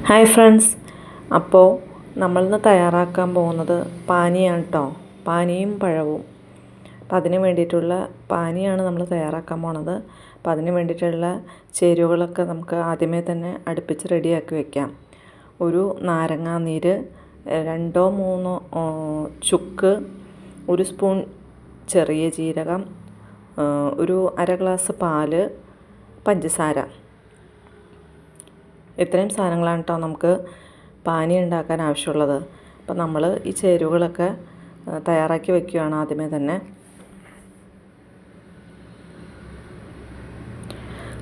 Hi friends, അപ്പോൾ നമ്മളിന്ന് തയ്യാറാക്കാൻ പോകുന്നത് പാനിയാണ് കേട്ടോ. പാനിയും പഴവും. അപ്പോൾ അതിന് വേണ്ടിയിട്ടുള്ള പാനിയാണ് നമ്മൾ തയ്യാറാക്കാൻ പോണത്. അപ്പോൾ അതിന് വേണ്ടിയിട്ടുള്ള ചേരുവകളൊക്കെ നമുക്ക് ആദ്യമേ തന്നെ അടുപ്പിച്ച് റെഡിയാക്കി വയ്ക്കാം. ഒരു നാരങ്ങാ നീര്, 2-3 ചുക്ക്, 1 സ്പൂൺ ചെറിയ ജീരകം, ഒരു അര ഗ്ലാസ് പാല്, പഞ്ചസാര. ഇത്രയും സാധനങ്ങളാണ് കേട്ടോ നമുക്ക് പാനി ഉണ്ടാക്കാൻ ആവശ്യമുള്ളത്. അപ്പോൾ നമ്മൾ ഈ ചേരുവകളൊക്കെ തയ്യാറാക്കി വയ്ക്കുകയാണ് ആദ്യമേ തന്നെ.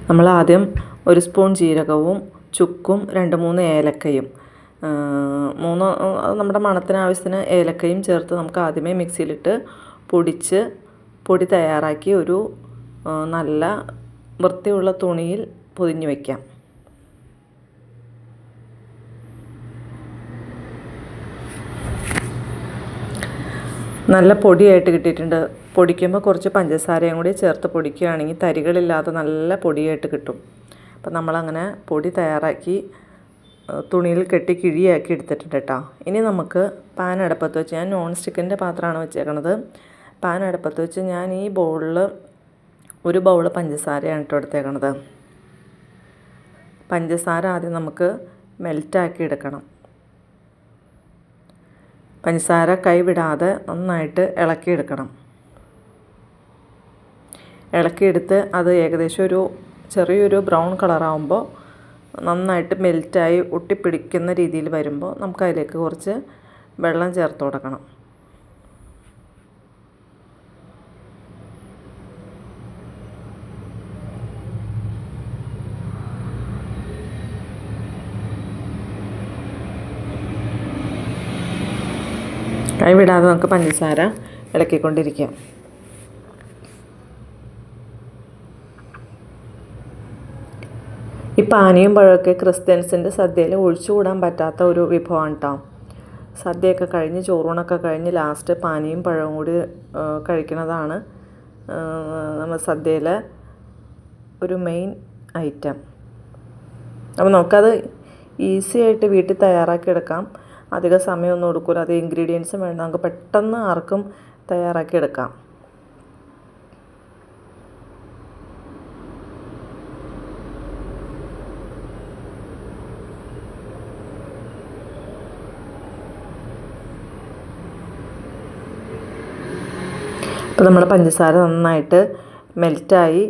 നമ്മൾ ആദ്യം 1 സ്പൂൺ ജീരകവും ചുക്കും 2-3 ഏലക്കയും, നമ്മുടെ മണത്തിന് ആവശ്യത്തിന് ഏലക്കയും ചേർത്ത് നമുക്ക് ആദ്യമേ മിക്സിയിലിട്ട് പൊടി തയ്യാറാക്കി ഒരു നല്ല വൃത്തിയുള്ള തുണിയിൽ പൊതിഞ്ഞ് വയ്ക്കാം. നല്ല പൊടിയായിട്ട് കിട്ടിയിട്ടുണ്ട്. പൊടിക്കുമ്പോൾ കുറച്ച് പഞ്ചസാരയും കൂടി ചേർത്ത് പൊടിക്കുകയാണെങ്കിൽ തരികളില്ലാതെ നല്ല പൊടിയായിട്ട് കിട്ടും. അപ്പം നമ്മളങ്ങനെ പൊടി തയ്യാറാക്കി തുണിയിൽ കെട്ടി കിഴിയാക്കി എടുത്തിട്ടുണ്ട് കേട്ടോ. ഇനി നമുക്ക് പാൻ അടുപ്പത്ത് വെച്ച്, ഞാൻ നോൺ സ്റ്റിക്കിൻ്റെ പാത്രമാണ് വെച്ചേക്കണത്. പാൻ അടുപ്പത്ത് വെച്ച് ഞാൻ ഈ ബൗളിൽ 1 ബൗൾ പഞ്ചസാരയാണ് കേട്ടോ എടുത്തേക്കണത്. പഞ്ചസാര ആദ്യം നമുക്ക് മെൽറ്റാക്കി എടുക്കണം. പഞ്ചസാര കൈവിടാതെ നന്നായിട്ട് ഇളക്കിയെടുക്കണം. ഇളക്കിയെടുത്ത് അത് ഏകദേശം ചെറിയൊരു ബ്രൗൺ കളറാകുമ്പോൾ, നന്നായിട്ട് മെൽറ്റായി ഒട്ടിപ്പിടിക്കുന്ന രീതിയിൽ വരുമ്പോൾ നമുക്കതിലേക്ക് കുറച്ച് വെള്ളം ചേർത്ത് കൊടുക്കണം. കൈവിടാതെ നമുക്ക് പഞ്ചസാര ഇളക്കിക്കൊണ്ടിരിക്കാം. ഈ പാനിയും പഴമൊക്കെ ക്രിസ്ത്യൻസിൻ്റെ സദ്യയിൽ ഒഴിച്ചുകൂടാൻ പറ്റാത്ത ഒരു വിഭവമാണ് കേട്ടോ. സദ്യയൊക്കെ കഴിഞ്ഞ്, ചോറൂണൊക്കെ കഴിഞ്ഞ് ലാസ്റ്റ് പാനിയും പഴവും കൂടി കഴിക്കുന്നതാണ് നമ്മൾ സദ്യയിലെ ഒരു മെയിൻ ഐറ്റം. അപ്പോൾ നമുക്കത് ഈസി ആയിട്ട് വീട്ടിൽ തയ്യാറാക്കിയെടുക്കാം. അധികം സമയമൊന്നും എടുക്കില്ല. അത് ഇൻഗ്രീഡിയൻസും വേണ്ട, നമുക്ക് പെട്ടെന്ന് ആർക്കും തയ്യാറാക്കിയെടുക്കാം. അപ്പോൾ നമ്മുടെ പഞ്ചസാര നന്നായിട്ട് മെൽറ്റായി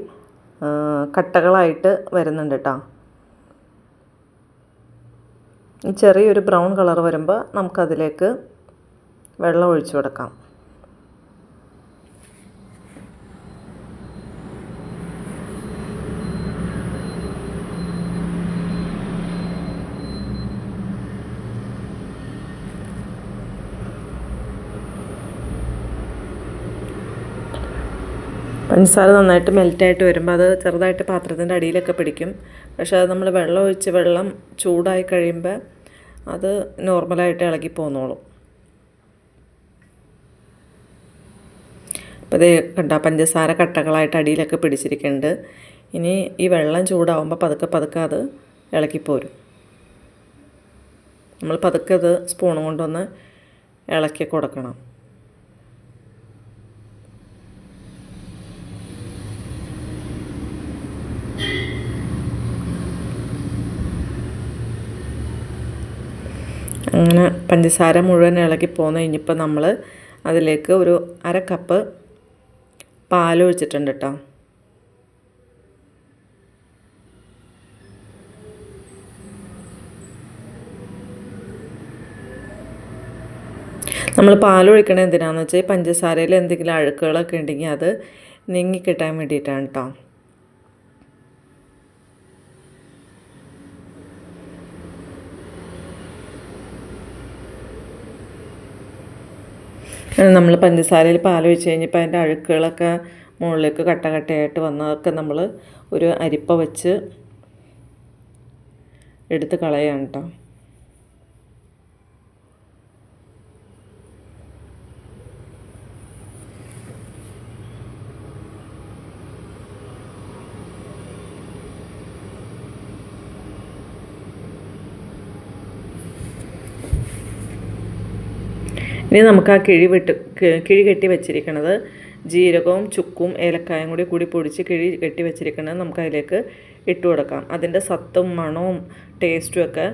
കട്ടകളായിട്ട് വരുന്നുണ്ട് കേട്ടോ. ഈ ചെറിയൊരു ബ്രൗൺ കളർ വരുമ്പോൾ നമുക്കതിലേക്ക് വെള്ളം ഒഴിച്ചു കൊടുക്കാം. പഞ്ചസാര നന്നായിട്ട് മെൽറ്റായിട്ട് വരുമ്പോൾ അത് ചെറുതായിട്ട് പാത്രത്തിൻ്റെ അടിയിലൊക്കെ പിടിക്കും. പക്ഷേ അത് നമ്മൾ വെള്ളം ചൂടായി കഴിയുമ്പോൾ അത് നോർമലായിട്ട് ഇളകി പോന്നോളും. അപ്പോൾ ഇത് കണ്ട പഞ്ചസാര കട്ടകളായിട്ട് അടിയിലൊക്കെ പിടിച്ചിരിക്കുന്നുണ്ട്. ഇനി ഈ വെള്ളം ചൂടാവുമ്പോൾ പതുക്കെ അത് ഇളക്കിപ്പോരും. നമ്മൾ പതുക്കെ അത് സ്പൂൺ കൊണ്ടൊന്ന് ഇളക്കി കൊടുക്കണം. അങ്ങനെ പഞ്ചസാര മുഴുവൻ ഇളക്കി പോന്ന് കഴിഞ്ഞപ്പോൾ നമ്മൾ അതിലേക്ക് ഒരു 1/2 കപ്പ് പാലൊഴിച്ചിട്ടുണ്ട് കേട്ടോ. നമ്മൾ പാലൊഴിക്കണത് എന്തിനാണെന്ന് വെച്ചാൽ പഞ്ചസാരയിൽ എന്തെങ്കിലും അഴുക്കുകളൊക്കെ ഉണ്ടെങ്കിൽ അത് നീങ്ങിക്കിട്ടാൻ വേണ്ടിയിട്ടാണ് കേട്ടോ. നമ്മൾ പഞ്ചസാരയിൽ പാലൊഴിച്ച് കഴിഞ്ഞപ്പോൾ അതിൻ്റെ അഴുക്കുകളൊക്കെ മുകളിലേക്ക് കട്ടയായിട്ട് വന്നതൊക്കെ നമ്മൾ ഒരു അരിപ്പ വെച്ച് എടുത്ത് കളയാണ് കേട്ടോ. ഇനി നമുക്ക് ആ കിഴി കെട്ടി വെച്ചിരിക്കുന്നത് ജീരകവും ചുക്കും ഏലക്കായും കൂടി പൊടിച്ച് കിഴി കെട്ടി വെച്ചിരിക്കുന്നത് നമുക്ക് അതിലേക്ക് ഇട്ട് കൊടുക്കാം. അതിൻ്റെ സത്തും മണവും ടേസ്റ്റും ഒക്കെ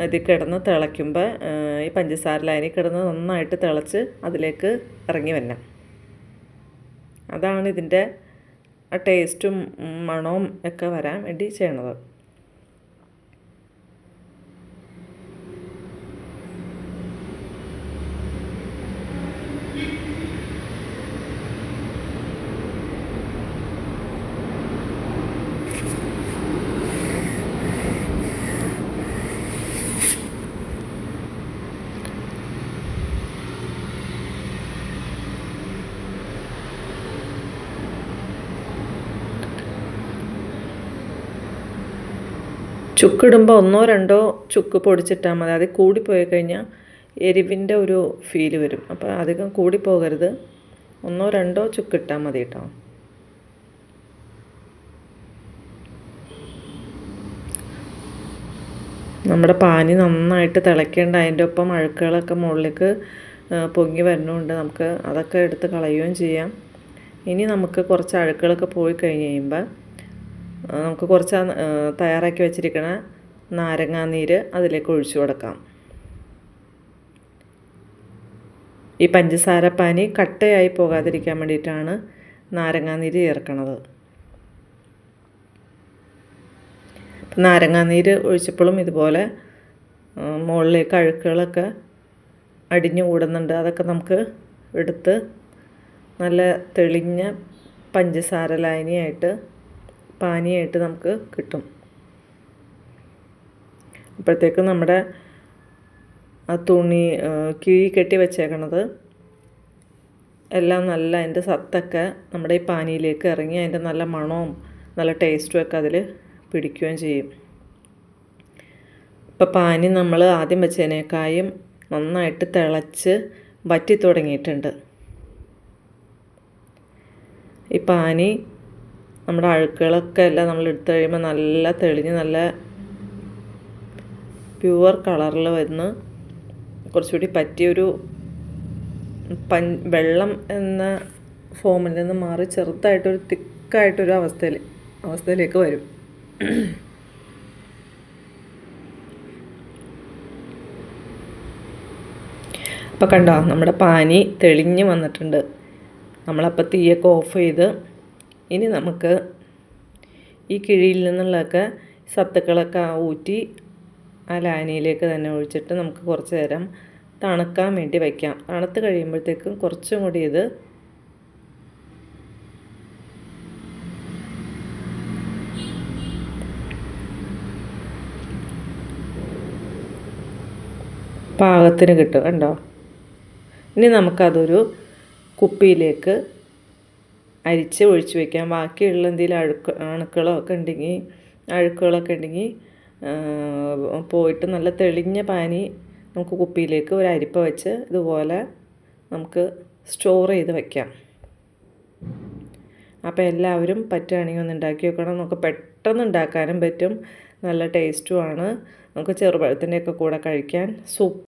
ഇതിൽ കിടന്ന് തിളയ്ക്കുമ്പോൾ ഈ പഞ്ചസാര ലായനി കിടന്ന് നന്നായിട്ട് തിളച്ച് അതിലേക്ക് ഇറങ്ങി വരണം. അതാണ് ഇതിൻ്റെ ആ ടേസ്റ്റും മണവും ഒക്കെ വരാൻ വേണ്ടി ചെയ്യണത്. ചുക്കിടുമ്പോൾ 1-2 ചുക്ക് പൊടിച്ചിട്ടാൽ മതി. അത് കൂടിപ്പോയി കഴിഞ്ഞാൽ എരിവിൻ്റെ ഒരു ഫീല് വരും. അപ്പോൾ അധികം കൂടിപ്പോകരുത്. 1-2 ചുക്കിട്ടാൽ മതി കേട്ടോ. നമ്മുടെ പാനി നന്നായിട്ട് തിളയ്ക്കേണ്ട. അതിൻ്റെ ഒപ്പം അഴുക്കുകളൊക്കെ മുകളിലേക്ക് പൊങ്ങി വരുന്നുണ്ട്. നമുക്ക് അതൊക്കെ എടുത്ത് കളയുകയും ചെയ്യാം. ഇനി നമുക്ക് കുറച്ച് അഴുക്കുകളൊക്കെ പോയി കഴിഞ്ഞ് കഴിയുമ്പോൾ നമുക്ക് കുറച്ച് തയ്യാറാക്കി വെച്ചിരിക്കുന്ന നാരങ്ങാനീര് അതിലേക്ക് ഒഴിച്ചു കൊടുക്കാം. ഈ പഞ്ചസാര പാനി കട്ടയായി പോകാതിരിക്കാൻ വേണ്ടിയിട്ടാണ് നാരങ്ങാനീര് ചേർക്കണത്. നാരങ്ങാനീര് ഒഴിച്ചപ്പോഴും ഇതുപോലെ മുകളിലേക്ക് അഴുക്കുകളൊക്കെ അടിഞ്ഞു കൂടുന്നുണ്ട്. അതൊക്കെ നമുക്ക് എടുത്ത് നല്ല തെളിഞ്ഞ പഞ്ചസാര ലായനിയായിട്ട് പാനിയായിട്ട് നമുക്ക് കിട്ടും. അപ്പോഴത്തേക്ക് നമ്മുടെ ആ തുണി കിഴി കെട്ടി വെച്ചേക്കണത് എല്ലാം നല്ല അതിൻ്റെ സത്തൊക്കെ നമ്മുടെ ഈ പാനിയിലേക്ക് ഇറങ്ങി അതിൻ്റെ നല്ല മണവും നല്ല ടേസ്റ്റും ഒക്കെ അതിൽ പിടിക്കുകയും ചെയ്യും. ഇപ്പോൾ പാനി നമ്മൾ ആദ്യം വെച്ചതിനേക്കാളും നന്നായിട്ട് തിളച്ച് വറ്റി തുടങ്ങിയിട്ടുണ്ട്. ഈ പാനി നമ്മുടെ അഴുക്കുകളൊക്കെ എല്ലാം നമ്മൾ എടുത്തു കഴിയുമ്പോൾ നല്ല തെളിഞ്ഞ് നല്ല പ്യുവർ കളറിൽ വരുന്ന കുറച്ചുകൂടി പറ്റിയൊരു വെള്ളം എന്ന ഫോമിൽ നിന്ന് മാറി ചെറുതായിട്ടൊരു തിക്കായിട്ടൊരു അവസ്ഥയിലേക്ക് വരും. അപ്പോൾ കണ്ടോ, നമ്മുടെ പാനി തെളിഞ്ഞ് വന്നിട്ടുണ്ട്. നമ്മളപ്പോൾ തീയൊക്കെ ഓഫ് ചെയ്ത് ഇനി നമുക്ക് ഈ കിഴിയിൽ നിന്നുള്ളതൊക്കെ സത്തുക്കളൊക്കെ ഊറ്റി ആ ലായനിയിലേക്ക് തന്നെ ഒഴിച്ചിട്ട് നമുക്ക് കുറച്ച് നേരം തണുക്കാൻ വേണ്ടി വയ്ക്കാം. തണുത്ത് കഴിയുമ്പോഴത്തേക്കും കുറച്ചും കൂടി ഇത് പാകത്തിന് കിട്ടും. കണ്ടോ, ഇനി നമുക്കതൊരു കുപ്പിയിലേക്ക് അരിച്ച് ഒഴിച്ച് വയ്ക്കാം. ബാക്കിയുള്ള എന്തെങ്കിലും അഴുക്കുകളൊക്കെ ഉണ്ടെങ്കിൽ പോയിട്ട് നല്ല തെളിഞ്ഞ പാനി നമുക്ക് കുപ്പിയിലേക്ക് ഒരു അരിപ്പ വെച്ച് ഇതുപോലെ നമുക്ക് സ്റ്റോർ ചെയ്ത് വയ്ക്കാം. അപ്പോൾ എല്ലാവരും പറ്റുകയാണെങ്കിൽ ഒന്ന് ഉണ്ടാക്കി വെക്കണം. നമുക്ക് പെട്ടെന്ന് ഉണ്ടാക്കാനും പറ്റും, നല്ല ടേസ്റ്റുമാണ്. നമുക്ക് ചെറുപഴത്തിൻ്റെയൊക്കെ കൂടെ കഴിക്കാൻ